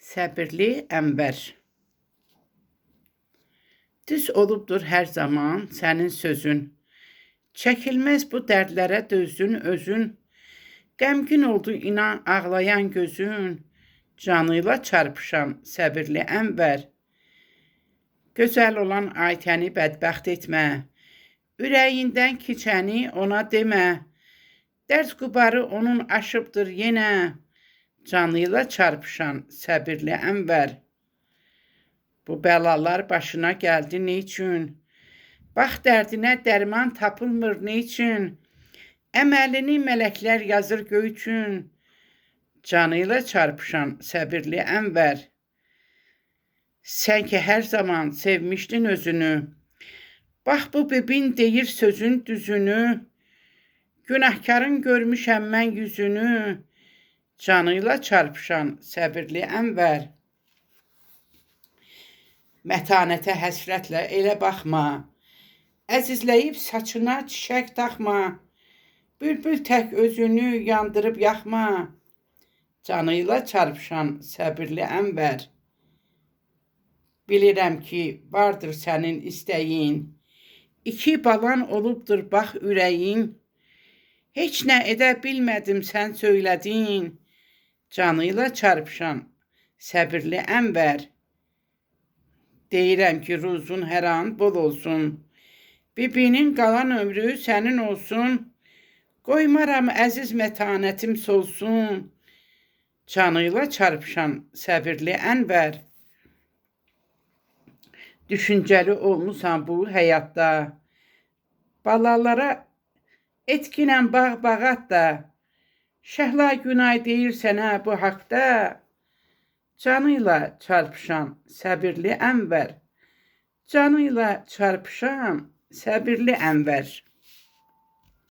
Səbirli Ənvər. Düz olubdur hər zaman sənin sözün. Çəkilməz bu dərdlərə dözdün özün. Qəmgin oldu inan ağlayan gözün. Canıyla çarpışan səbirli Ənvər. Gözəl olan Aytəni bədbəxt etmə. Ürəyindən keçəni ona demə. Dərd qubarı onun aşıbdır yenə. Canıyla çarpışan səbirli Ənvər. Bu bəlalar başına gəldi neçün? Bax dərdinə dərman tapılmır neçün? Əməlini mələklər yazır göy üçün. Canıyla çarpışan səbirli Ənvər. Sən ki hər zaman sevmişdin özünü. Bax bu bibin deyir sözün düzünü. Günahkarın görmüşəm mən yüzünü. Canıyla çarpışan səbirli Ənvər. Mətanətə həsrətlə elə baxma. Əzizləyib saçına çiçək taxma. Bülbül tək özünü yandırıb yaxma. Canıyla çarpışan səbirli Ənvər. Bilirəm ki, vardır sənin istəyin. İki balan olubdur bax ürəyin. Heç nə edə bilmədim sən söylədin. Canıyla çarpışan səbirli Ənvər. Deyirəm ki, ruzun hər an bol olsun. Bibinin qalan ömrü sənin olsun. Qoymaram əziz mətanətim solsun. Canıyla çarpışan səbirli Ənvər. Düşüncəli olmusan bu həyatda. Balalara etkinən bağ-bağat da. Şəhla Günay deyir sənə bu haqda. Canıyla çarpışan səbirli Ənvər. Canıyla çarpışan səbirli Ənvər.